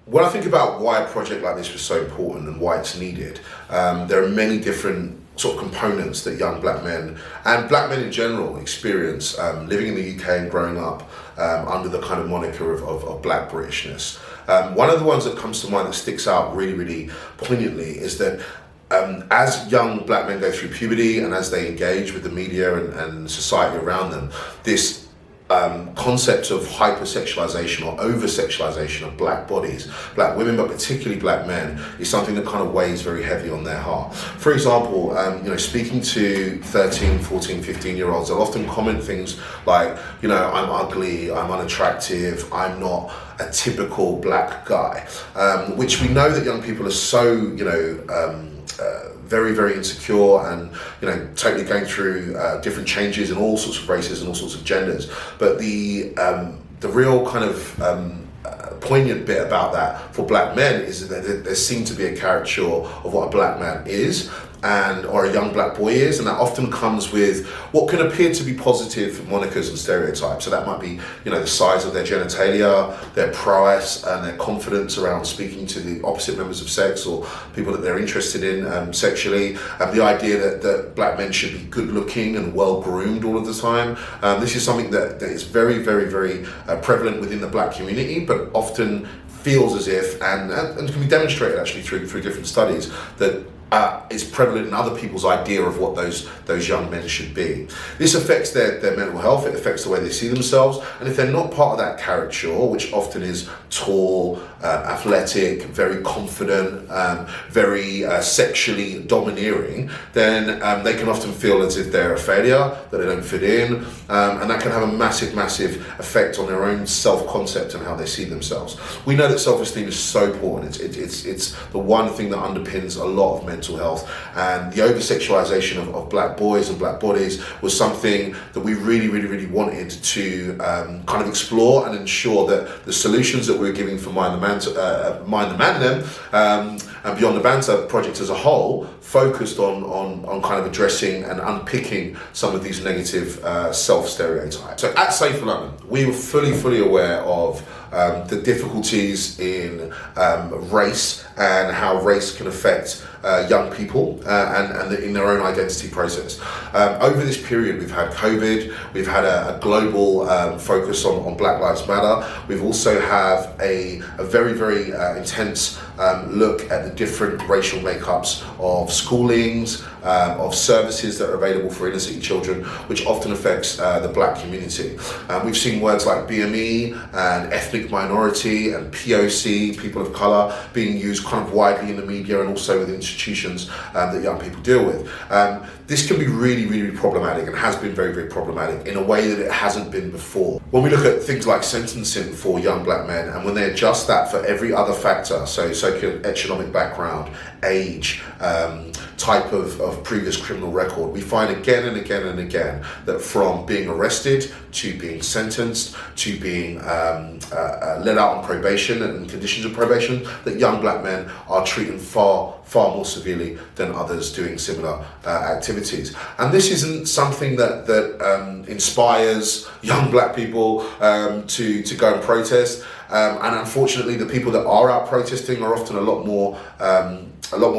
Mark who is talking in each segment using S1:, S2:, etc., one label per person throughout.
S1: When I think about why a project like this was so important and why it's needed, there are many different sort of components that young black men and black men in general experience living in the UK and growing up under the kind of moniker of black Britishness. One of the ones that comes to mind that sticks out really, really poignantly is that as young black men go through puberty and as they engage with the media and society around them, this concept of hypersexualization or over-sexualization of black bodies, black women, but particularly black men, is something that kind of weighs very heavy on their heart. For example, speaking to 13, 14, 15-year-olds, they'll often comment things like, I'm ugly, I'm unattractive, I'm not a typical black guy, which we know that young people are so, very, very insecure and, totally going through different changes in all sorts of races and all sorts of genders. But the real kind of poignant bit about that for black men is that there seems to be a caricature of what a black man is or a young black boy is, and that often comes with what can appear to be positive monikers and stereotypes. So that might be, the size of their genitalia, their prowess, and their confidence around speaking to the opposite members of sex or people that they're interested in sexually, and the idea that black men should be good looking and well groomed all of the time. This is something that is very, very, very prevalent within the black community, but often feels as if, and can be demonstrated actually through different studies, that is prevalent in other people's idea of what those young men should be. This affects their mental health, it affects the way they see themselves, and if they're not part of that caricature, which often is tall, athletic, very confident, very sexually domineering, then they can often feel as if they're a failure, that they don't fit in, and that can have a massive, massive effect on their own self-concept and how they see themselves. We know that self-esteem is so important. It's the one thing that underpins a lot of mental health, and the over-sexualization of black boys and black bodies was something that we really, really, really wanted to kind of explore and ensure that the solutions that we were giving for Mind the Man Them and Beyond the Banter project as a whole focused on kind of addressing and unpicking some of these negative self-stereotypes. So at Safe for London, we were fully aware of the difficulties in race and how race can affect young people and in their own identity process. Over this period, we've had COVID, we've had a global focus on Black Lives Matter. We've also have a very, very intense look at the different racial makeups of schoolings, of services that are available for inner city children, which often affects the black community. We've seen words like BME and ethnic minority and POC, people of colour, being used kind of widely in the media and also with institutions that young people deal with. This can be really, really problematic and has been very, very problematic in a way that it hasn't been before. When we look at things like sentencing for young black men, and when they adjust that for every other factor, so socioeconomic background, age, type of previous criminal record, we find again and again and again that from being arrested to being sentenced to being let out on probation and conditions of probation, that young black men are treated far more severely than others doing similar activities. And this isn't something that inspires young black people to go and protest. And unfortunately, the people that are out protesting are often a lot more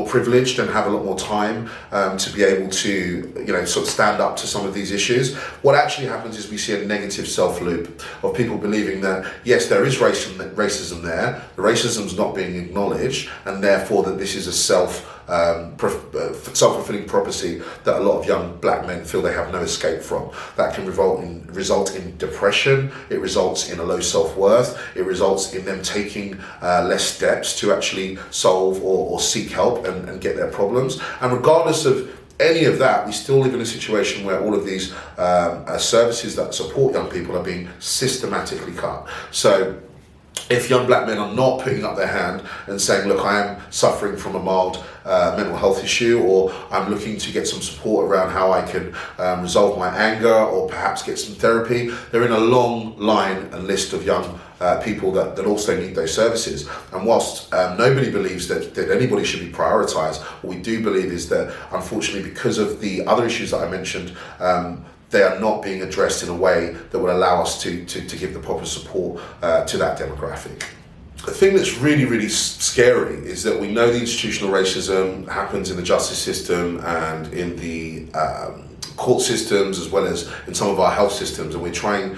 S1: privileged and have a lot more time to be able to, sort of stand up to some of these issues. What actually happens is we see a negative self-loop of people believing that, yes, there is racism there, the racism's not being acknowledged, and therefore that this is a self-fulfilling prophecy that a lot of young black men feel they have no escape from. That can result in depression, it results in a low self-worth, it results in them taking less steps to actually solve or seek help and get their problems. And regardless of any of that, we still live in a situation where all of these services that support young people are being systematically cut. So if young black men are not putting up their hand and saying, look, I am suffering from a mild mental health issue, or I'm looking to get some support around how I can resolve my anger or perhaps get some therapy, they're in a long line and list of young people that also need those services. And whilst nobody believes that anybody should be prioritised, what we do believe is that, unfortunately, because of the other issues that I mentioned, they are not being addressed in a way that will allow us to give the proper support to that demographic. The thing that's really, really scary is that we know the institutional racism happens in the justice system and in the court systems, as well as in some of our health systems, and we're trying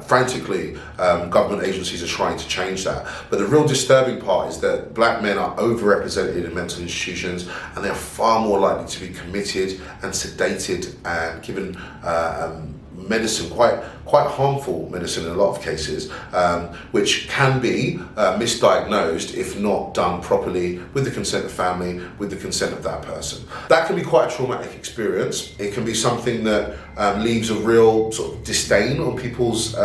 S1: frantically, government agencies are trying to change that. But the real disturbing part is that black men are overrepresented in mental institutions, and they're far more likely to be committed and sedated and given medicine, quite harmful medicine in a lot of cases, which can be misdiagnosed if not done properly with the consent of family, with the consent of that person. That can be quite a traumatic experience. It can be something that leaves a real sort of disdain on people's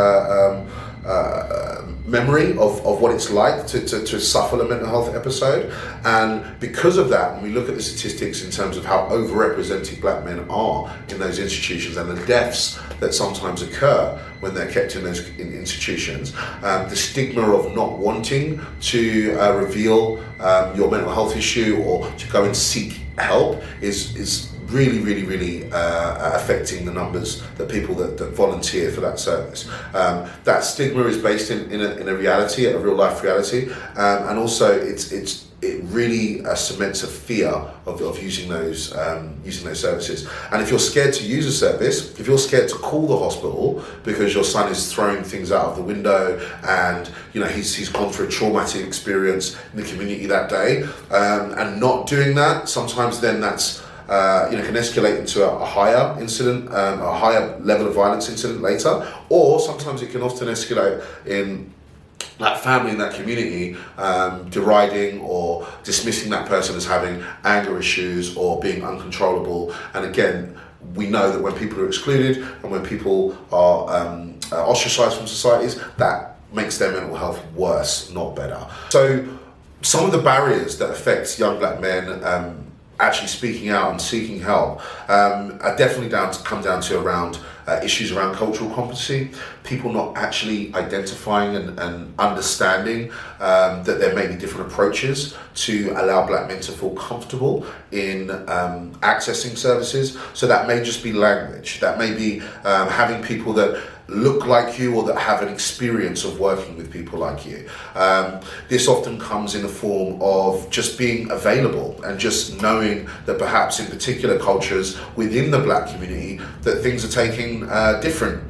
S1: memory of what it's like to suffer a mental health episode. And because of that, when we look at the statistics in terms of how overrepresented black men are in those institutions and the deaths that sometimes occur when they're kept in those institutions, the stigma of not wanting to reveal your mental health issue or to go and seek help is really affecting the numbers that people that volunteer for that service. That stigma is based in a reality, a real life reality, and also it really cements a fear of using those services. And if you're scared to use a service, if you're scared to call the hospital because your son is throwing things out of the window and he's gone through a traumatic experience in the community that day, and not doing that, sometimes then that's can escalate into a higher incident, a higher level of violence incident later, or sometimes it can often escalate in that family, in that community, deriding or dismissing that person as having anger issues or being uncontrollable. And again, we know that when people are excluded and when people are ostracized from societies, that makes their mental health worse, not better. So some of the barriers that affect young black men actually speaking out and seeking help are definitely come down to around issues around cultural competency, people not actually identifying and understanding that there may be different approaches to allow black men to feel comfortable in accessing services. So that may just be language, that may be having people that look like you or that have an experience of working with people like you. This often comes in the form of just being available and just knowing that perhaps in particular cultures within the black community that things are taking different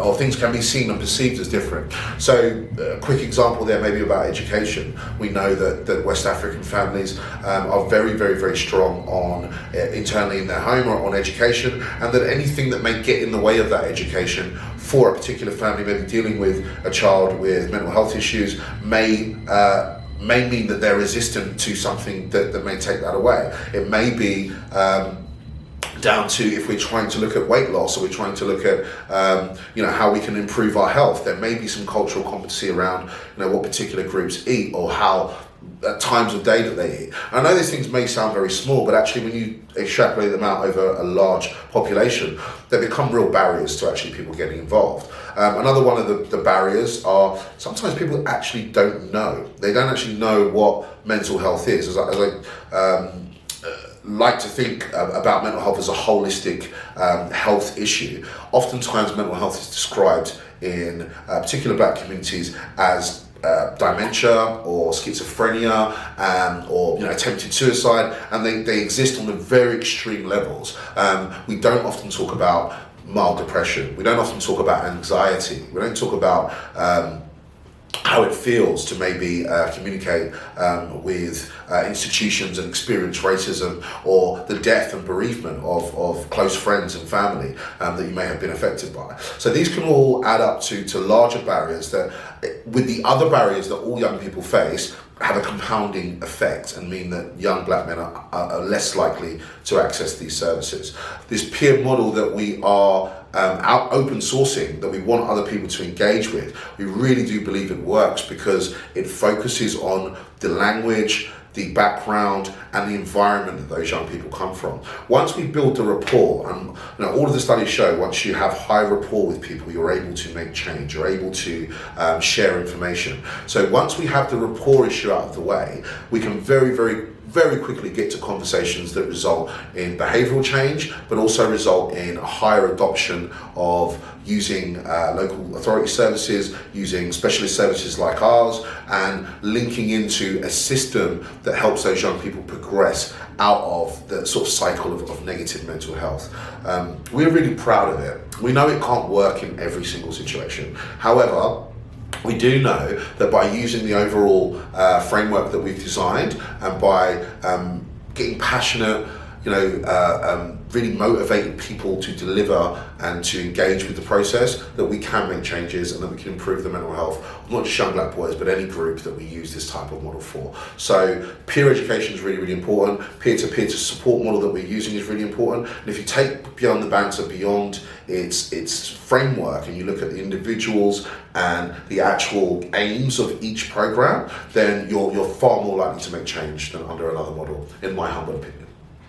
S1: or things can be seen and perceived as different. So a quick example there may be about education. We know that West African families are very strong on internally in their home or on education, and that anything that may get in the way of that education for a particular family, maybe dealing with a child with mental health issues, may mean that they're resistant to something that may take that away. It may be down to, if we're trying to look at weight loss or we're trying to look at how we can improve our health, there may be some cultural competency around what particular groups eat or how times of day that they eat. I know these things may sound very small, but actually when you extrapolate them out over a large population, they become real barriers to actually people getting involved. Another one of the barriers are sometimes people actually don't know. They don't actually know what mental health is. As I like to think about mental health as a holistic health issue. Oftentimes mental health is described in particular black communities as dementia or schizophrenia or attempted suicide, and they exist on the very extreme levels. We don't often talk about mild depression. We don't often talk about anxiety. We don't talk about how it feels to maybe communicate with institutions and experience racism, or the death and bereavement of close friends and family that you may have been affected by. So these can all add up to larger barriers that, with the other barriers that all young people face, have a compounding effect and mean that young black men are less likely to access these services. This peer model that we are out open sourcing, that we want other people to engage with, we really do believe it works because it focuses on the language, the background and the environment that those young people come from. Once we build the rapport, and all of the studies show once you have high rapport with people, you're able to make change, you're able to share information. So once we have the rapport issue out of the way, we can very quickly get to conversations that result in behavioural change, but also result in a higher adoption of using local authority services, using specialist services like ours, and linking into a system that helps those young people progress out of the sort of cycle of negative mental health. We're really proud of it. We know it can't work in every single situation. However, we do know that by using the overall framework that we've designed, and by getting passionate, really motivated people to deliver and to engage with the process, that we can make changes and that we can improve the mental health of not just young black boys, but any group that we use this type of model for. So peer education is really, really important. Peer-to-peer support model that we're using is really important. And if you take Beyond the Banter, beyond its framework, and you look at the individuals and the actual aims of each program, then you're far more likely to make change than under another model, in my humble opinion.